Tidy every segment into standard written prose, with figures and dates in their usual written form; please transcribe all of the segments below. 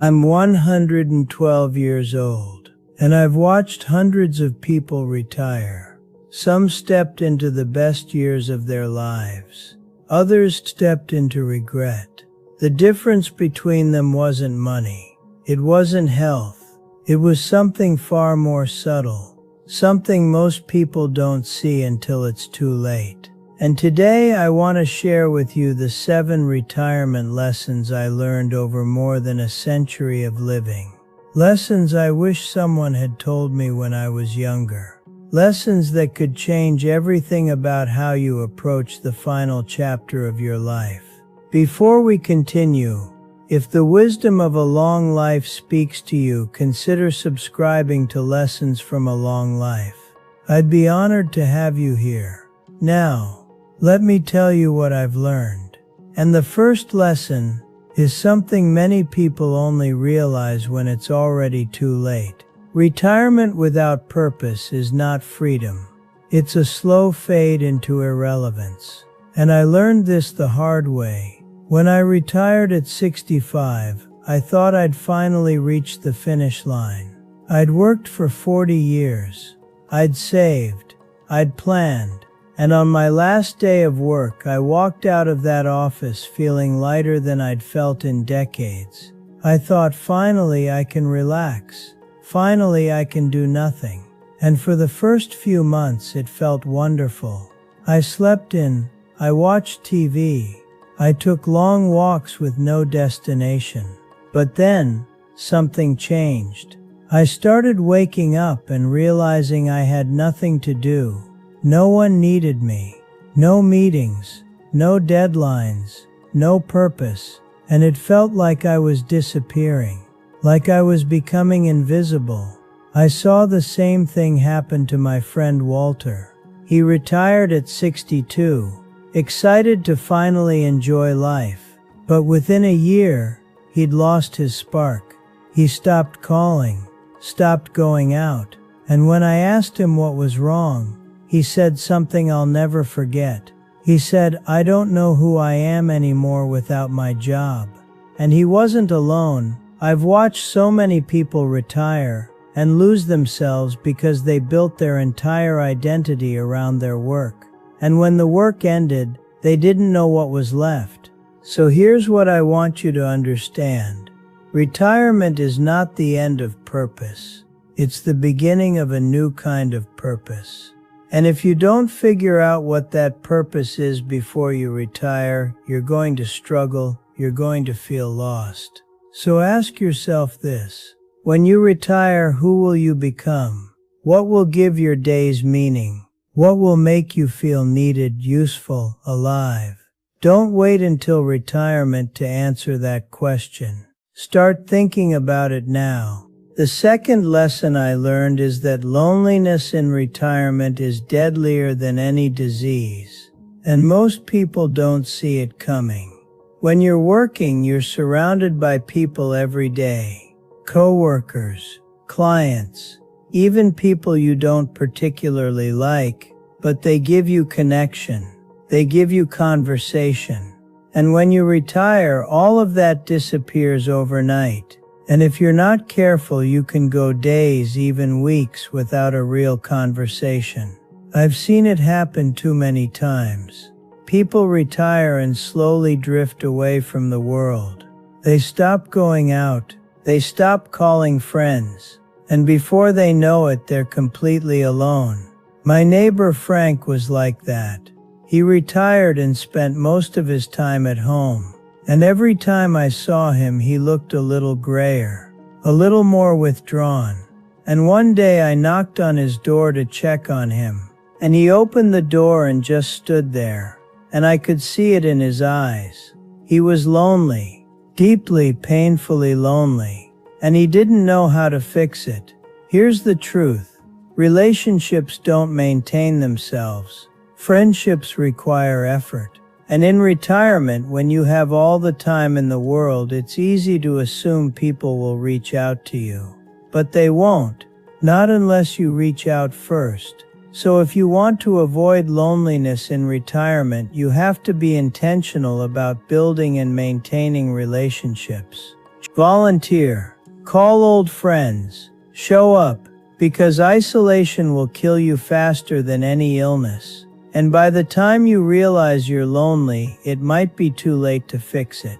I'm 112 years old, and I've watched hundreds of people retire. Some stepped into the best years of their lives. Others stepped into regret. The difference between them wasn't money. It wasn't health. It was something far more subtle. Something most people don't see until it's too late. And today I want to share with you the 7 retirement lessons I learned over more than a century of living. Lessons I wish someone had told me when I was younger. Lessons that could change everything about how you approach the final chapter of your life. Before we continue, if the wisdom of a long life speaks to you, consider subscribing to Lessons from a Long Life. I'd be honored to have you here. Now, let me tell you what I've learned. And the first lesson is something many people only realize when it's already too late. Retirement without purpose is not freedom. It's a slow fade into irrelevance. And I learned this the hard way. When I retired at 65, I thought I'd finally reached the finish line. I'd worked for 40 years. I'd saved. I'd planned. And on my last day of work, I walked out of that office feeling lighter than I'd felt in decades. I thought, finally I can relax. Finally I can do nothing. And for the first few months it felt wonderful. I slept in, I watched TV, I took long walks with no destination. But then, something changed. I started waking up and realizing I had nothing to do. No one needed me. No meetings. No deadlines. No purpose. And it felt like I was disappearing. Like I was becoming invisible. I saw the same thing happen to my friend Walter. He retired at 62, excited to finally enjoy life. But within a year, he'd lost his spark. He stopped calling, stopped going out. And when I asked him what was wrong, he said something I'll never forget. He said, "I don't know who I am anymore without my job." And he wasn't alone. I've watched so many people retire and lose themselves because they built their entire identity around their work. And when the work ended, they didn't know what was left. So here's what I want you to understand. Retirement is not the end of purpose. It's the beginning of a new kind of purpose. And if you don't figure out what that purpose is before you retire, you're going to struggle, you're going to feel lost. So ask yourself this. When you retire, who will you become? What will give your days meaning? What will make you feel needed, useful, alive? Don't wait until retirement to answer that question. Start thinking about it now. The second lesson I learned is that loneliness in retirement is deadlier than any disease. And most people don't see it coming. When you're working, you're surrounded by people every day. Coworkers, clients, even people you don't particularly like, but they give you connection. They give you conversation. And when you retire, all of that disappears overnight. And if you're not careful, you can go days, even weeks, without a real conversation. I've seen it happen too many times. People retire and slowly drift away from the world. They stop going out. They stop calling friends. And before they know it, they're completely alone. My neighbor Frank was like that. He retired and spent most of his time at home. And every time I saw him, he looked a little grayer, a little more withdrawn. And one day I knocked on his door to check on him. And he opened the door and just stood there. And I could see it in his eyes. He was lonely, deeply, painfully lonely. And he didn't know how to fix it. Here's the truth. Relationships don't maintain themselves. Friendships require effort. And in retirement, when you have all the time in the world, it's easy to assume people will reach out to you. But they won't. Not unless you reach out first. So if you want to avoid loneliness in retirement, you have to be intentional about building and maintaining relationships. Volunteer. Call old friends. Show up, because isolation will kill you faster than any illness. And by the time you realize you're lonely, it might be too late to fix it.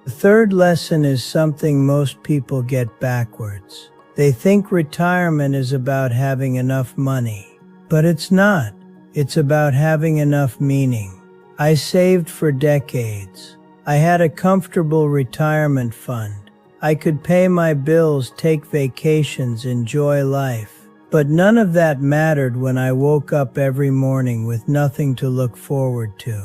The third lesson is something most people get backwards. They think retirement is about having enough money. But it's not. It's about having enough meaning. I saved for decades. I had a comfortable retirement fund. I could pay my bills, take vacations, enjoy life. But none of that mattered when I woke up every morning with nothing to look forward to.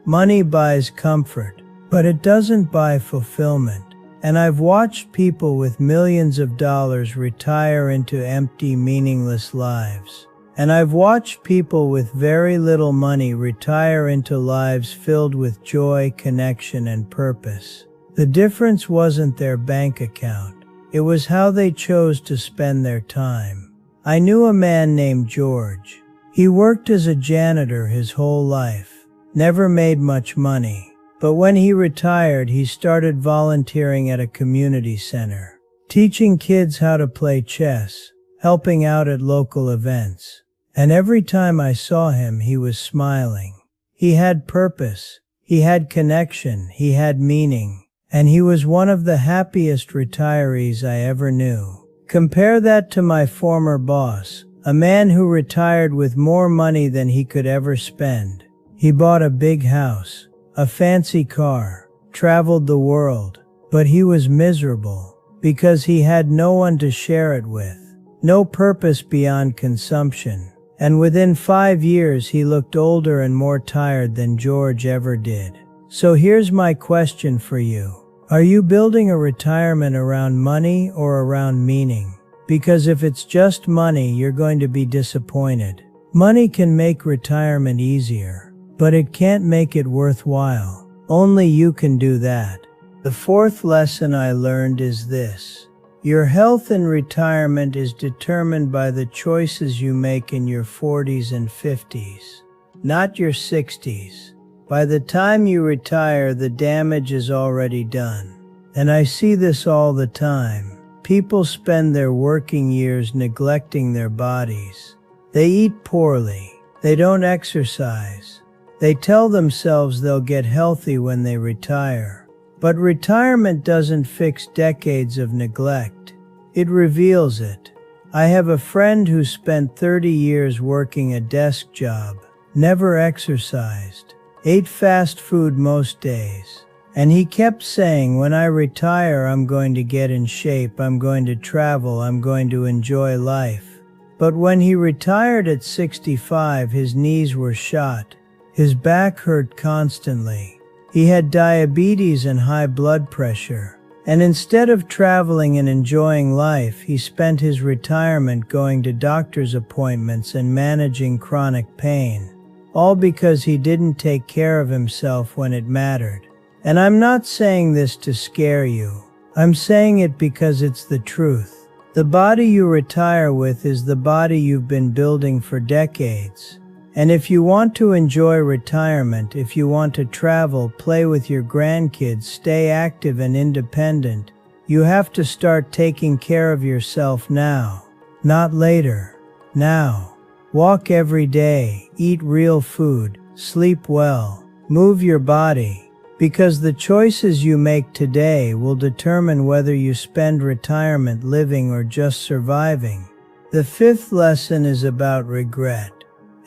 Money buys comfort, but it doesn't buy fulfillment. And I've watched people with millions of dollars retire into empty, meaningless lives. And I've watched people with very little money retire into lives filled with joy, connection, and purpose. The difference wasn't their bank account. It was how they chose to spend their time. I knew a man named George. He worked as a janitor his whole life, never made much money. But when he retired, he started volunteering at a community center, teaching kids how to play chess, helping out at local events. And every time I saw him, he was smiling. He had purpose, he had connection, he had meaning. And he was one of the happiest retirees I ever knew. Compare that to my former boss, a man who retired with more money than he could ever spend. He bought a big house, a fancy car, traveled the world, but he was miserable because he had no one to share it with, no purpose beyond consumption. And within 5 years he looked older and more tired than George ever did. So here's my question for you. Are you building a retirement around money or around meaning? Because if it's just money, you're going to be disappointed. Money can make retirement easier, but it can't make it worthwhile. Only you can do that. The fourth lesson I learned is this. Your health in retirement is determined by the choices you make in your 40s and 50s, not your 60s. By the time you retire, the damage is already done. And I see this all the time. People spend their working years neglecting their bodies. They eat poorly. They don't exercise. They tell themselves they'll get healthy when they retire. But retirement doesn't fix decades of neglect. It reveals it. I have a friend who spent 30 years working a desk job, never exercised, ate fast food most days. And he kept saying, when I retire, I'm going to get in shape, I'm going to travel, I'm going to enjoy life. But when he retired at 65, his knees were shot. His back hurt constantly. He had diabetes and high blood pressure. And instead of traveling and enjoying life, he spent his retirement going to doctor's appointments and managing chronic pain. All because he didn't take care of himself when it mattered. And I'm not saying this to scare you. I'm saying it because it's the truth. The body you retire with is the body you've been building for decades. And if you want to enjoy retirement, if you want to travel, play with your grandkids, stay active and independent, you have to start taking care of yourself now, not later. Now. Walk every day, eat real food, sleep well, move your body, because the choices you make today will determine whether you spend retirement living or just surviving. The fifth lesson is about regret,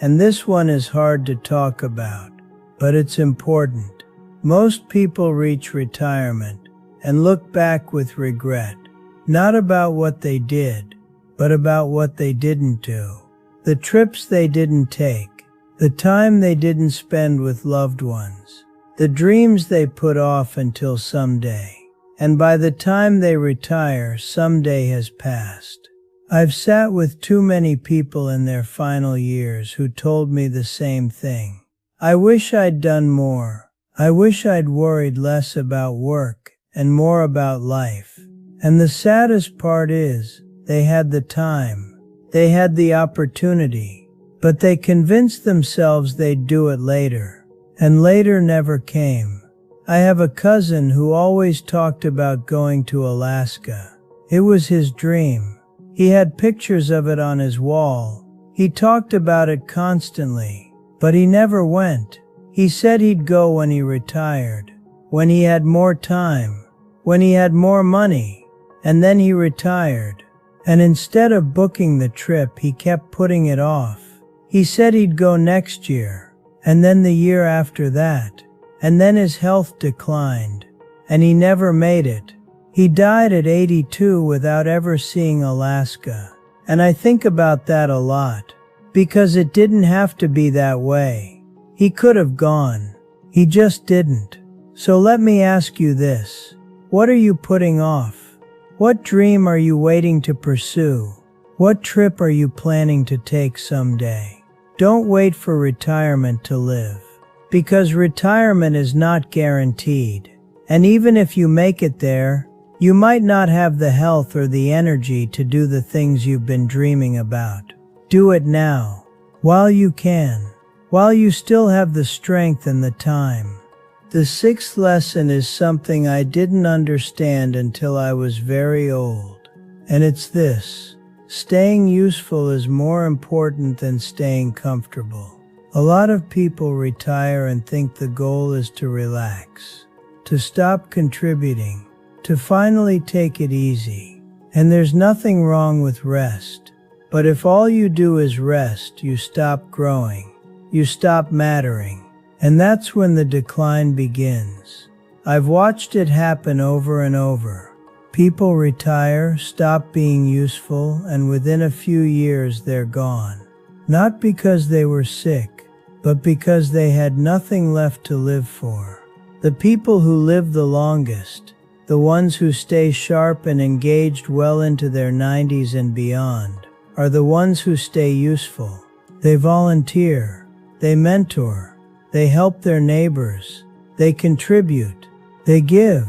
and this one is hard to talk about, but it's important. Most people reach retirement and look back with regret, not about what they did, but about what they didn't do. The trips they didn't take, the time they didn't spend with loved ones, the dreams they put off until someday. And by the time they retire, someday has passed. I've sat with too many people in their final years who told me the same thing. I wish I'd done more. I wish I'd worried less about work and more about life. And the saddest part is, they had the time. They had the opportunity, but they convinced themselves they'd do it later, and later never came. I have a cousin who always talked about going to Alaska. It was his dream. He had pictures of it on his wall. He talked about it constantly, but he never went. He said he'd go when he retired, when he had more time, when he had more money, and then he retired. And instead of booking the trip, he kept putting it off. He said he'd go next year, and then the year after that, and then his health declined, and he never made it. He died at 82 without ever seeing Alaska. And I think about that a lot, because it didn't have to be that way. He could have gone. He just didn't. So let me ask you this. What are you putting off? What dream are you waiting to pursue? What trip are you planning to take someday? Don't wait for retirement to live, because retirement is not guaranteed. And even if you make it there, you might not have the health or the energy to do the things you've been dreaming about. Do it now, while you can, while you still have the strength and the time. The sixth lesson is something I didn't understand until I was very old. And it's this: staying useful is more important than staying comfortable. A lot of people retire and think the goal is to relax, to stop contributing, to finally take it easy. And there's nothing wrong with rest. But if all you do is rest, you stop growing, you stop mattering. And that's when the decline begins. I've watched it happen over and over. People retire, stop being useful, and within a few years they're gone. Not because they were sick, but because they had nothing left to live for. The people who live the longest, the ones who stay sharp and engaged well into their 90s and beyond, are the ones who stay useful. They volunteer, they mentor, they help their neighbors, they contribute, they give,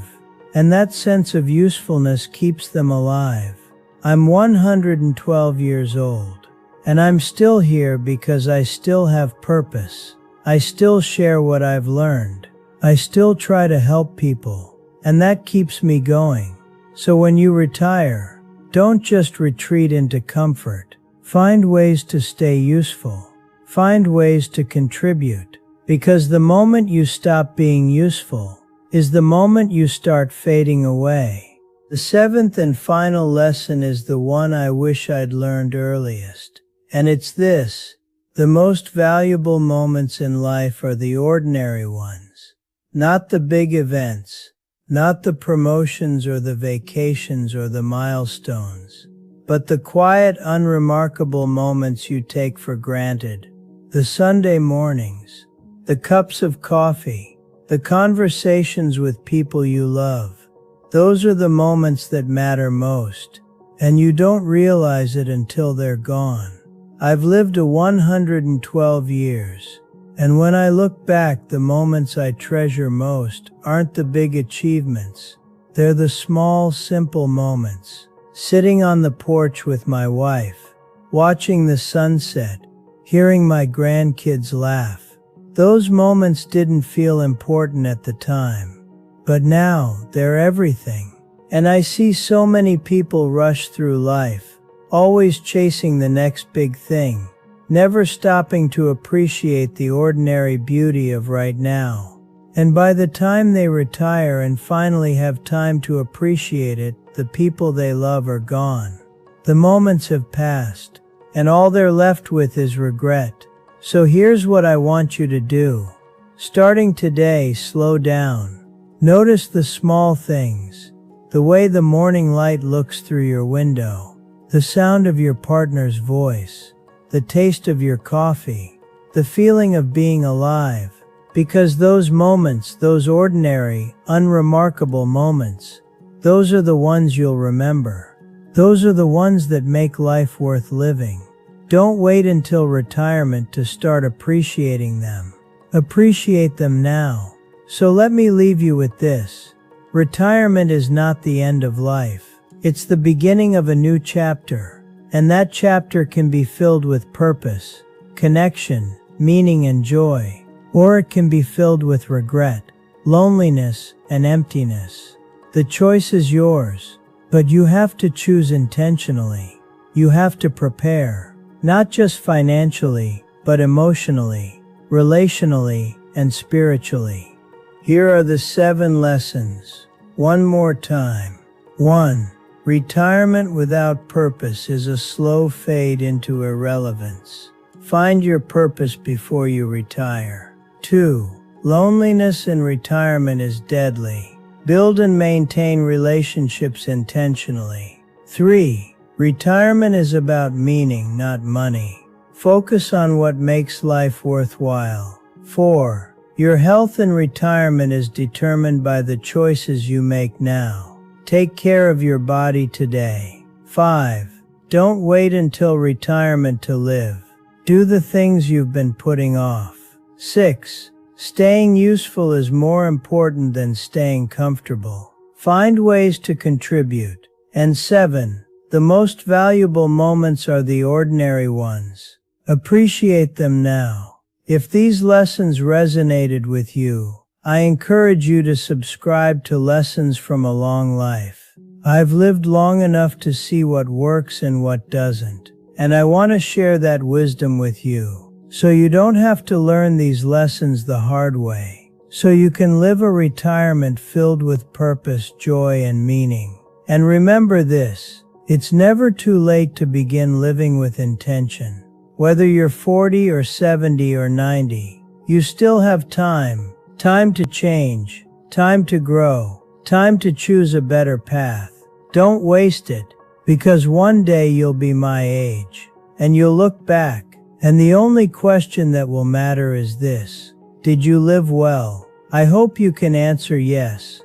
and that sense of usefulness keeps them alive. I'm 112 years old, and I'm still here because I still have purpose. I still share what I've learned. I still try to help people. And that keeps me going. So when you retire, don't just retreat into comfort. Find ways to stay useful. Find ways to contribute. Because the moment you stop being useful is the moment you start fading away. The seventh and final lesson is the one I wish I'd learned earliest. And it's this: the most valuable moments in life are the ordinary ones, not the big events. Not the promotions or the vacations or the milestones, but the quiet, unremarkable moments you take for granted. The Sunday mornings, the cups of coffee, the conversations with people you love. Those are the moments that matter most, and you don't realize it until they're gone. I've lived 112 years. And when I look back, the moments I treasure most aren't the big achievements. They're the small, simple moments. Sitting on the porch with my wife, watching the sunset, hearing my grandkids laugh. Those moments didn't feel important at the time, but now they're everything. And I see so many people rush through life, always chasing the next big thing, never stopping to appreciate the ordinary beauty of right now. And by the time they retire and finally have time to appreciate it, the people they love are gone. The moments have passed, and all they're left with is regret. So here's what I want you to do. Starting today, slow down. Notice the small things. The way the morning light looks through your window. The sound of your partner's voice. The taste of your coffee, the feeling of being alive. Because those moments, those ordinary, unremarkable moments, those are the ones you'll remember. Those are the ones that make life worth living. Don't wait until retirement to start appreciating them. Appreciate them now. So let me leave you with this. Retirement is not the end of life. It's the beginning of a new chapter. And that chapter can be filled with purpose, connection, meaning, and joy. Or it can be filled with regret, loneliness, and emptiness. The choice is yours, but you have to choose intentionally. You have to prepare, not just financially, but emotionally, relationally, and spiritually. Here are the 7 lessons. One more time. 1. Retirement without purpose is a slow fade into irrelevance. Find your purpose before you retire. 2. Loneliness in retirement is deadly. Build and maintain relationships intentionally. 3. Retirement is about meaning, not money. Focus on what makes life worthwhile. 4. Your health in retirement is determined by the choices you make now. Take care of your body today. 5. Don't wait until retirement to live. Do the things you've been putting off. 6. Staying useful is more important than staying comfortable. Find ways to contribute. And 7. The most valuable moments are the ordinary ones. Appreciate them now. If these lessons resonated with you, I encourage you to subscribe to Lessons from a Long Life. I've lived long enough to see what works and what doesn't, and I want to share that wisdom with you, so you don't have to learn these lessons the hard way, so you can live a retirement filled with purpose, joy, and meaning. And remember this, it's never too late to begin living with intention. Whether you're 40 or 70 or 90, you still have time. Time to change, time to grow, time to choose a better path. Don't waste it, because one day you'll be my age, and you'll look back, and the only question that will matter is this: did you live well? I hope you can answer yes.